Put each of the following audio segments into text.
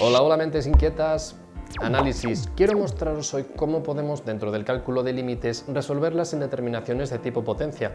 Hola, hola mentes inquietas. Análisis. Quiero mostraros hoy cómo podemos, dentro del cálculo de límites, resolver las indeterminaciones de tipo potencia.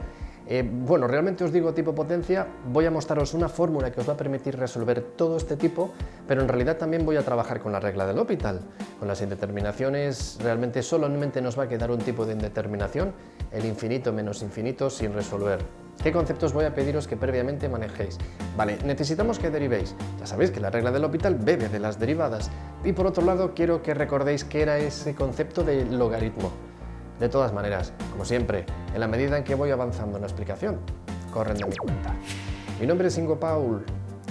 Bueno, realmente os digo tipo potencia, voy a mostraros una fórmula que os va a permitir resolver todo este tipo, pero en realidad también voy a trabajar con la regla del L'Hopital. Con las indeterminaciones realmente solamente nos va a quedar un tipo de indeterminación, el infinito menos infinito sin resolver. ¿Qué conceptos voy a pediros que previamente manejéis? Vale, necesitamos que derivéis. Ya sabéis que la regla del L'Hopital bebe de las derivadas. Y por otro lado, quiero que recordéis qué era ese concepto de logaritmo. De todas maneras, como siempre, en la medida en que voy avanzando en la explicación, corren de mi cuenta. Mi nombre es Ingo Paul,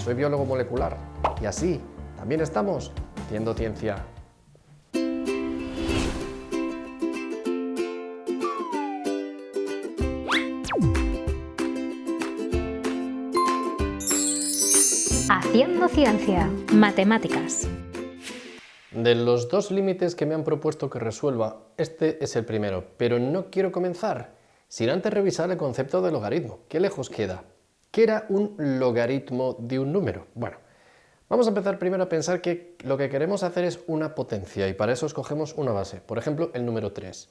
soy biólogo molecular y así también estamos haciendo ciencia. Haciendo ciencia, matemáticas. De los dos límites que me han propuesto que resuelva, este es el primero, pero no quiero comenzar sin antes revisar el concepto de logaritmo. ¿Qué lejos queda? ¿Qué era un logaritmo de un número? Bueno, vamos a empezar primero a pensar que lo que queremos hacer es una potencia y para eso escogemos una base, por ejemplo el número 3.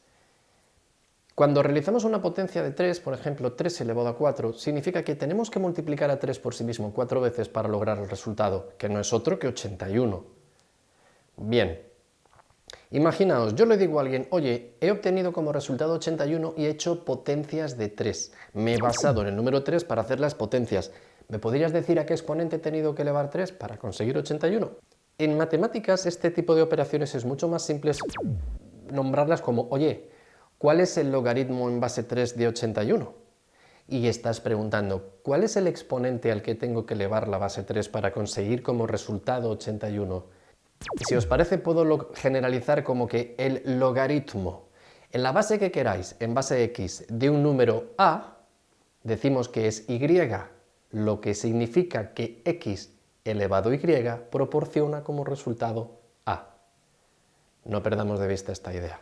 Cuando realizamos una potencia de 3, por ejemplo 3 elevado a 4, significa que tenemos que multiplicar a 3 por sí mismo 4 veces para lograr el resultado, que no es otro que 81. Bien, imaginaos, yo le digo a alguien, oye, he obtenido como resultado 81 y he hecho potencias de 3. Me he basado en el número 3 para hacer las potencias. ¿Me podrías decir a qué exponente he tenido que elevar 3 para conseguir 81? En matemáticas este tipo de operaciones es mucho más simple nombrarlas como, oye, ¿cuál es el logaritmo en base 3 de 81? Y estás preguntando, ¿cuál es el exponente al que tengo que elevar la base 3 para conseguir como resultado 81? Si os parece, puedo generalizar como que el logaritmo en la base que queráis, en base x, de un número a, decimos que es y, lo que significa que x elevado a y proporciona como resultado a. No perdamos de vista esta idea.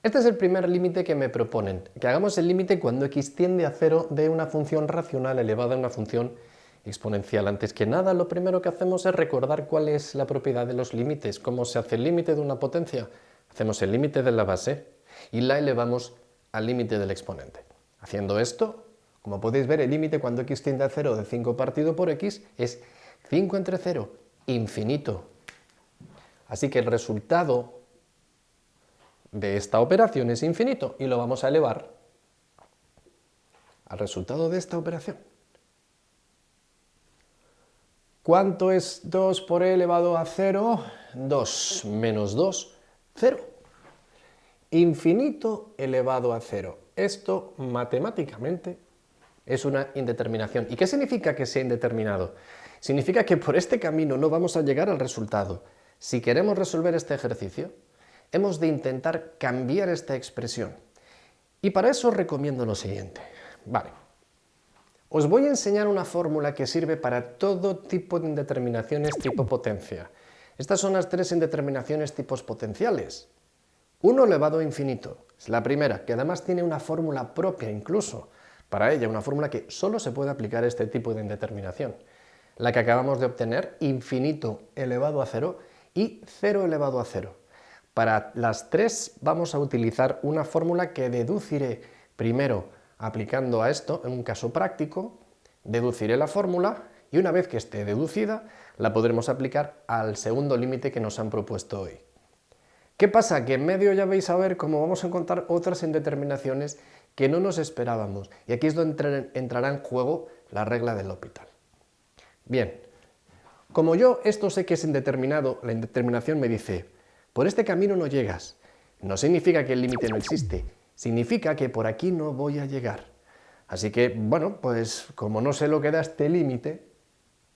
Este es el primer límite que me proponen, que hagamos el límite cuando x tiende a 0 de una función racional elevada a una función exponencial. Antes que nada, lo primero que hacemos es recordar cuál es la propiedad de los límites. ¿Cómo se hace el límite de una potencia? Hacemos el límite de la base y la elevamos al límite del exponente. Haciendo esto, como podéis ver, el límite cuando x tiende a 0 de 5 partido por x es 5 entre 0, infinito. Así que el resultado de esta operación es infinito y lo vamos a elevar al resultado de esta operación. ¿Cuánto es 2 por e elevado a 0? 2 menos 2, 0. Infinito elevado a 0. Esto matemáticamente es una indeterminación. ¿Y qué significa que sea indeterminado? Significa que por este camino no vamos a llegar al resultado. Si queremos resolver este ejercicio, hemos de intentar cambiar esta expresión. Y para eso os recomiendo lo siguiente. Vale. Os voy a enseñar una fórmula que sirve para todo tipo de indeterminaciones tipo potencia. Estas son las tres indeterminaciones tipos potenciales. 1 elevado a infinito, es la primera, que además tiene una fórmula propia incluso. Para ella, una fórmula que solo se puede aplicar a este tipo de indeterminación. La que acabamos de obtener, infinito elevado a 0 y 0 elevado a 0. Para las tres vamos a utilizar una fórmula que deduciré primero aplicando a esto en un caso práctico, deduciré la fórmula y una vez que esté deducida la podremos aplicar al segundo límite que nos han propuesto hoy. ¿Qué pasa? Que en medio ya vais a ver cómo vamos a encontrar otras indeterminaciones que no nos esperábamos y aquí es donde entrará en juego la regla del L'Hopital. Bien, como yo esto sé que es indeterminado, la indeterminación me dice, por este camino no llegas. No significa que el límite no existe, significa que por aquí no voy a llegar. Así que, bueno, pues como no sé lo que da este límite,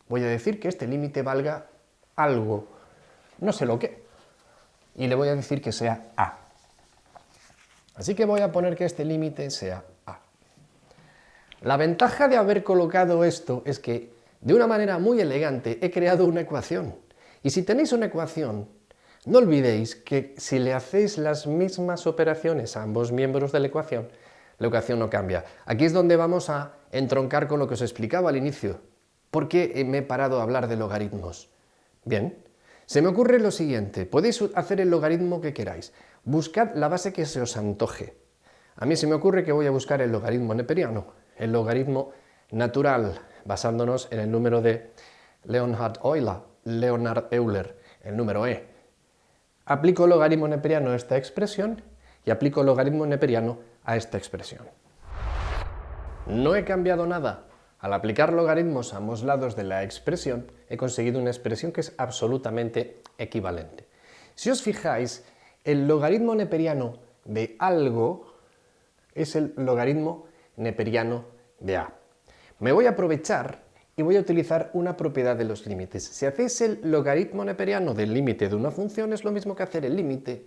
voy a decir que este límite valga algo, no sé lo qué, y le voy a decir que sea A. Así que voy a poner que este límite sea A. La ventaja de haber colocado esto es que, de una manera muy elegante, he creado una ecuación. Y si tenéis una ecuación, no olvidéis que si le hacéis las mismas operaciones a ambos miembros de la ecuación no cambia. Aquí es donde vamos a entroncar con lo que os explicaba al inicio. ¿Por qué me he parado a hablar de logaritmos? Bien, Se me ocurre lo siguiente, podéis hacer el logaritmo que queráis, buscad la base que se os antoje. A mí se me ocurre que voy a buscar el logaritmo neperiano, el logaritmo natural, basándonos en el número de Leonhard Euler, el número e. Aplico logaritmo neperiano a esta expresión y aplico logaritmo neperiano a esta expresión. No he cambiado nada. Al aplicar logaritmos a ambos lados de la expresión, he conseguido una expresión que es absolutamente equivalente. Si os fijáis, el logaritmo neperiano de algo es el logaritmo neperiano de a. Me voy a aprovechar y voy a utilizar una propiedad de los límites. Si hacéis el logaritmo neperiano del límite de una función, es lo mismo que hacer el límite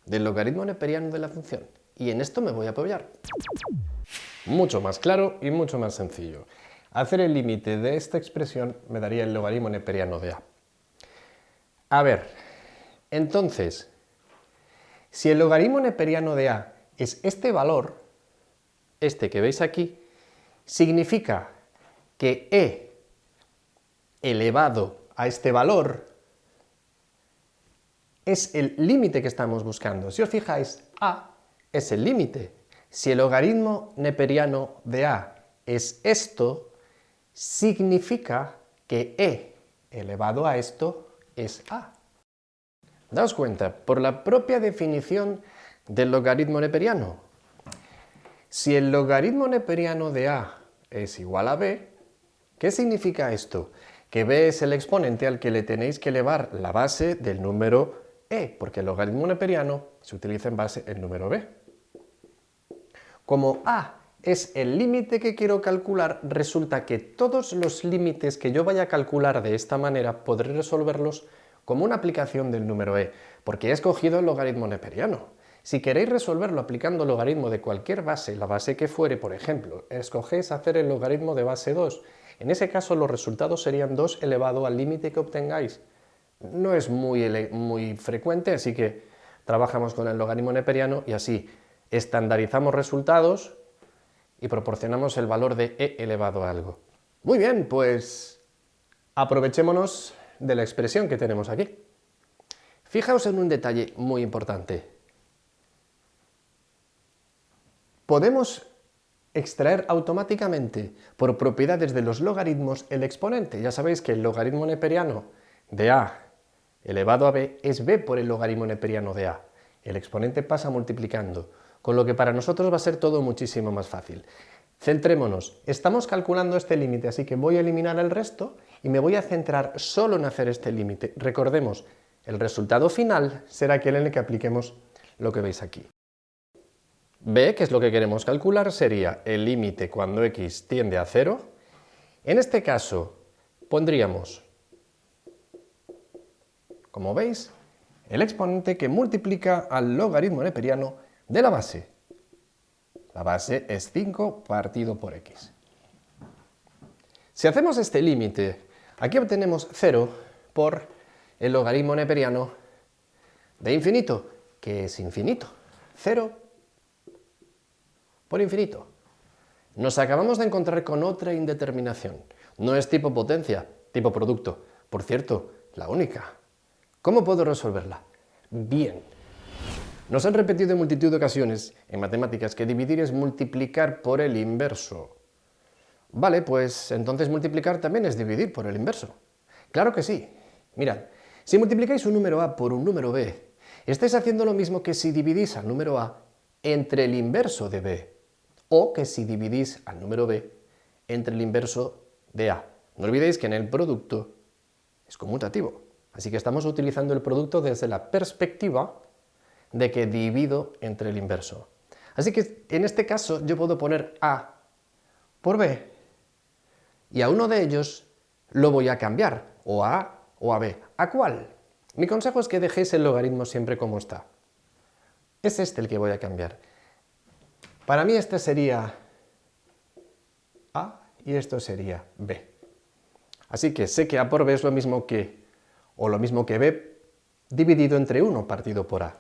del logaritmo neperiano de la función. Y en esto me voy a apoyar. Mucho más claro y mucho más sencillo. Hacer el límite de esta expresión me daría el logaritmo neperiano de a. A ver, entonces, si el logaritmo neperiano de a es este valor, este que veis aquí, significa que e elevado a este valor es el límite que estamos buscando. Si os fijáis, a es el límite. Si el logaritmo neperiano de a es esto, significa que e elevado a esto es a. Daos cuenta, por la propia definición del logaritmo neperiano, si el logaritmo neperiano de a es igual a b, ¿qué significa esto? Que b es el exponente al que le tenéis que elevar la base del número e, porque el logaritmo neperiano se utiliza en base el número b. Como a es el límite que quiero calcular, resulta que todos los límites que yo vaya a calcular de esta manera podré resolverlos como una aplicación del número e, porque he escogido el logaritmo neperiano. Si queréis resolverlo aplicando logaritmo de cualquier base, la base que fuere, por ejemplo, escogéis hacer el logaritmo de base 2, en ese caso los resultados serían 2 elevado al límite que obtengáis. No es muy frecuente, así que trabajamos con el logaritmo neperiano y así estandarizamos resultados y proporcionamos el valor de e elevado a algo. Muy bien, pues aprovechémonos de la expresión que tenemos aquí. Fijaos en un detalle muy importante. Podemos extraer automáticamente por propiedades de los logaritmos el exponente. Ya sabéis que el logaritmo neperiano de a elevado a b es b por el logaritmo neperiano de a. El exponente pasa multiplicando, con lo que para nosotros va a ser todo muchísimo más fácil. Centrémonos, estamos calculando este límite, así que voy a eliminar el resto y me voy a centrar solo en hacer este límite. Recordemos, el resultado final será aquel en el que apliquemos lo que veis aquí. b, que es lo que queremos calcular, sería el límite cuando x tiende a 0. En este caso pondríamos, como veis, el exponente que multiplica al logaritmo neperiano de la base. La base es 5 partido por x. Si hacemos este límite, aquí obtenemos 0 por el logaritmo neperiano de infinito, que es infinito. 0 por infinito. Nos acabamos de encontrar con otra indeterminación. No es tipo potencia, tipo producto. Por cierto, la única. ¿Cómo puedo resolverla? Bien. Nos han repetido en multitud de ocasiones en matemáticas que dividir es multiplicar por el inverso. Vale, pues entonces multiplicar también es dividir por el inverso. Claro que sí. Mirad, si multiplicáis un número a por un número b, estáis haciendo lo mismo que si dividís al número a entre el inverso de b, o que si dividís al número b entre el inverso de a. No olvidéis que en el producto es conmutativo, así que estamos utilizando el producto desde la perspectiva de que divido entre el inverso. Así que en este caso yo puedo poner a por b y a uno de ellos lo voy a cambiar, o a a o a b. ¿A cuál? Mi consejo es que dejéis el logaritmo siempre como está. Es este el que voy a cambiar. Para mí este sería a y esto sería b. Así que sé que a por b es lo mismo que, o lo mismo que b dividido entre 1 partido por a.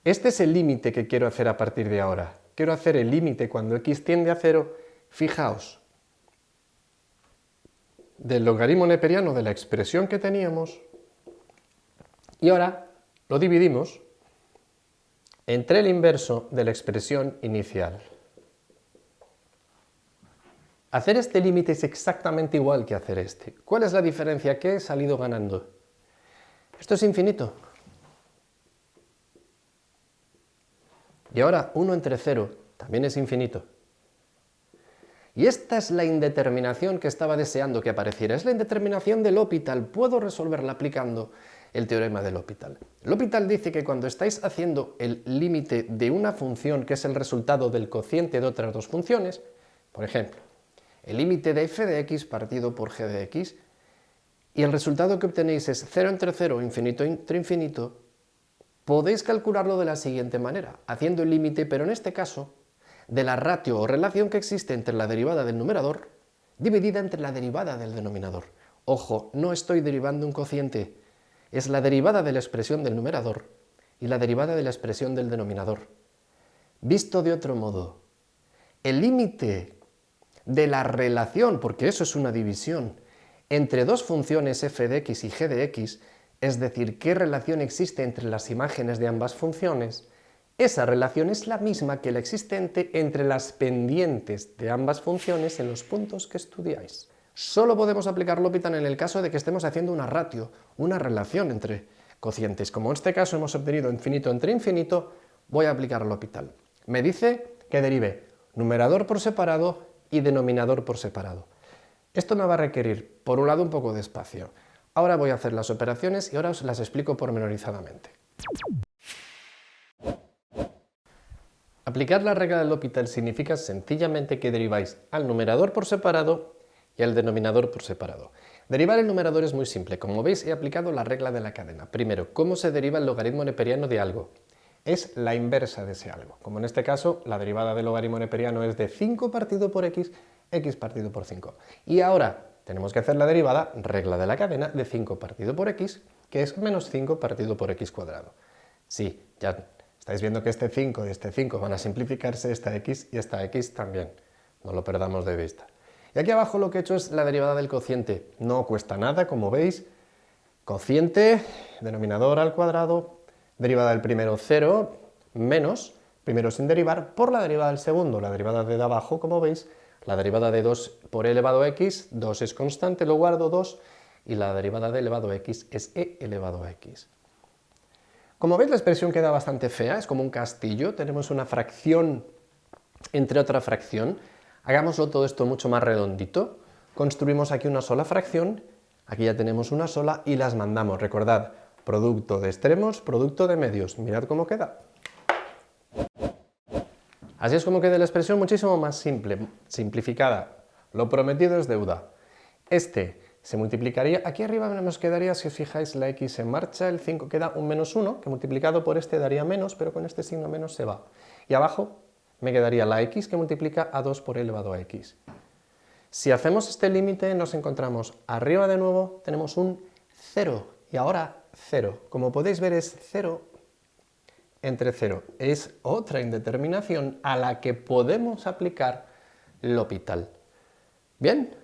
Este es el límite que quiero hacer a partir de ahora. Quiero hacer el límite cuando x tiende a 0, fijaos, del logaritmo neperiano de la expresión que teníamos Y ahora lo dividimos entre el inverso de la expresión inicial. Hacer este límite es exactamente igual que hacer este. ¿Cuál es la diferencia? ¿Qué he salido ganando? Esto es infinito. Y ahora 1 entre 0 también es infinito. Y esta es la indeterminación que estaba deseando que apareciera. Es la indeterminación de L'Hopital. Puedo resolverla aplicando el teorema de L'Hopital. L'Hopital dice que cuando estáis haciendo el límite de una función que es el resultado del cociente de otras dos funciones, por ejemplo, el límite de f de x partido por g de x, y el resultado que obtenéis es 0 entre 0, infinito entre infinito, podéis calcularlo de la siguiente manera, haciendo el límite, pero en este caso, de la ratio o relación que existe entre la derivada del numerador dividida entre la derivada del denominador. Ojo, no estoy derivando un cociente, es la derivada de la expresión del numerador y la derivada de la expresión del denominador. Visto de otro modo, el límite de la relación, porque eso es una división, entre dos funciones f de x y g de x, es decir, qué relación existe entre las imágenes de ambas funciones, esa relación es la misma que la existente entre las pendientes de ambas funciones en los puntos que estudiáis. Solo podemos aplicar L'Hopital en el caso de que estemos haciendo una ratio, una relación entre cocientes. Como en este caso hemos obtenido infinito entre infinito, voy a aplicar L'Hopital. Me dice que derive numerador por separado y denominador por separado. Esto me va a requerir, por un lado, un poco de espacio. Ahora voy a hacer las operaciones y ahora os las explico pormenorizadamente. Aplicar la regla de L'Hopital significa sencillamente que deriváis al numerador por separado y al denominador por separado. Derivar el numerador es muy simple. Como veis, he aplicado la regla de la cadena. Primero, ¿cómo se deriva el logaritmo neperiano de algo? Es la inversa de ese algo. Como en este caso, la derivada del logaritmo neperiano es de 5 partido por x, x partido por 5. Y ahora tenemos que hacer la derivada, regla de la cadena, de 5 partido por x, que es menos 5 partido por x cuadrado. Sí, ya estáis viendo que este 5 y este 5 van a simplificarse, esta x y esta x también. No lo perdamos de vista. Y aquí abajo lo que he hecho es la derivada del cociente. No cuesta nada, como veis. Cociente, denominador al cuadrado, derivada del primero 0, menos, primero sin derivar, por la derivada del segundo. La derivada de abajo, como veis, la derivada de 2 por e elevado a x, 2 es constante, lo guardo 2, y la derivada de elevado a x es e elevado a x. Como veis, la expresión queda bastante fea, es como un castillo, tenemos una fracción entre otra fracción. Hagámoslo todo esto mucho más redondito, construimos aquí una sola fracción, aquí ya tenemos una sola y las mandamos. Recordad, producto de extremos, producto de medios, mirad cómo queda. Así es como queda la expresión, muchísimo más simple, simplificada. Lo prometido es deuda. Este se multiplicaría, aquí arriba nos quedaría, si os fijáis, la x en marcha, el 5 queda un menos 1, que multiplicado por este daría menos, pero con este signo menos se va. Y abajo me quedaría la x que multiplica a 2 por e elevado a x. Si hacemos este límite nos encontramos arriba de nuevo, tenemos un 0, y ahora 0. Como podéis ver es 0 entre 0. Es otra indeterminación a la que podemos aplicar L'Hopital. Bien,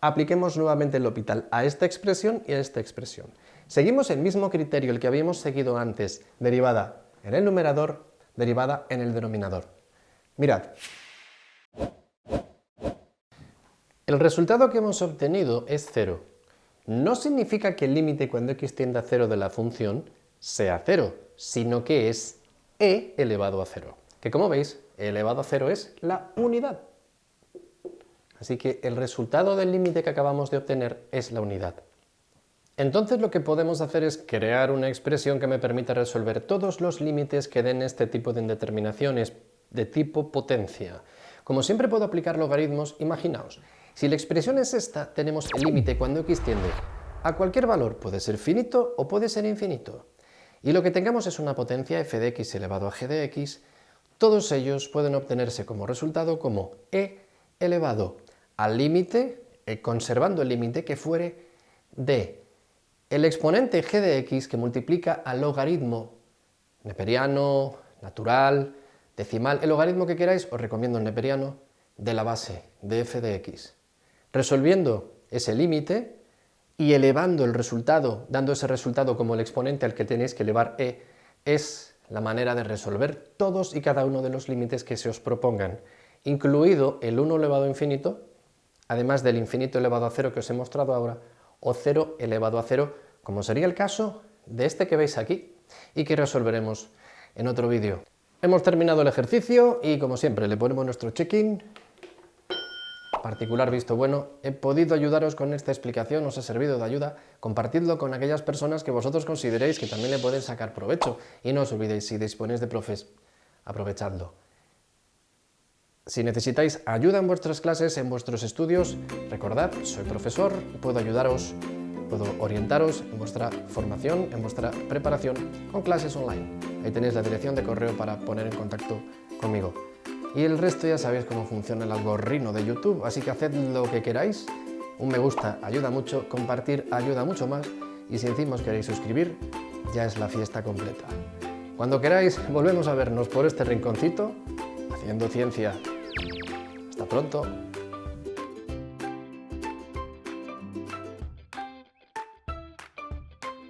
apliquemos nuevamente L'Hopital a esta expresión y a esta expresión. Seguimos el mismo criterio, el que habíamos seguido antes, derivada en el numerador, derivada en el denominador. Mirad, el resultado que hemos obtenido es 0. No significa que el límite cuando x tiende a 0 de la función sea 0, sino que es e elevado a 0, que como veis, e elevado a 0 es la unidad. Así que el resultado del límite que acabamos de obtener es la unidad. Entonces lo que podemos hacer es crear una expresión que me permita resolver todos los límites que den este tipo de indeterminaciones de tipo potencia. Como siempre puedo aplicar logaritmos, imaginaos, si la expresión es esta, tenemos el límite cuando x tiende a cualquier valor, puede ser finito o puede ser infinito. Y lo que tengamos es una potencia f de x elevado a g de x, todos ellos pueden obtenerse como resultado como e elevado al límite, conservando el límite que fuere de el exponente g de x que multiplica al logaritmo neperiano, natural, decimal, el logaritmo que queráis, os recomiendo el neperiano, de la base de f de x. Resolviendo ese límite, y elevando el resultado, dando ese resultado como el exponente al que tenéis que elevar e, es la manera de resolver todos y cada uno de los límites que se os propongan, incluido el 1 elevado a infinito, además del infinito elevado a 0 que os he mostrado ahora, o 0 elevado a 0, como sería el caso de este que veis aquí, y que resolveremos en otro vídeo. Hemos terminado el ejercicio y, como siempre, le ponemos nuestro check-in. Particular visto bueno. He podido ayudaros con esta explicación, os ha servido de ayuda. Compartidlo con aquellas personas que vosotros consideréis que también le pueden sacar provecho. Y no os olvidéis, si disponéis de profes, aprovechadlo. Si necesitáis ayuda en vuestras clases, en vuestros estudios, recordad, soy profesor, puedo ayudaros, puedo orientaros en vuestra formación, en vuestra preparación con clases online. Ahí tenéis la dirección de correo para poner en contacto conmigo. Y el resto ya sabéis cómo funciona el algoritmo de YouTube, así que haced lo que queráis. Un me gusta ayuda mucho, compartir ayuda mucho más, y si encima os queréis suscribir, ya es la fiesta completa. Cuando queráis, volvemos a vernos por este rinconcito, haciendo ciencia. Hasta pronto.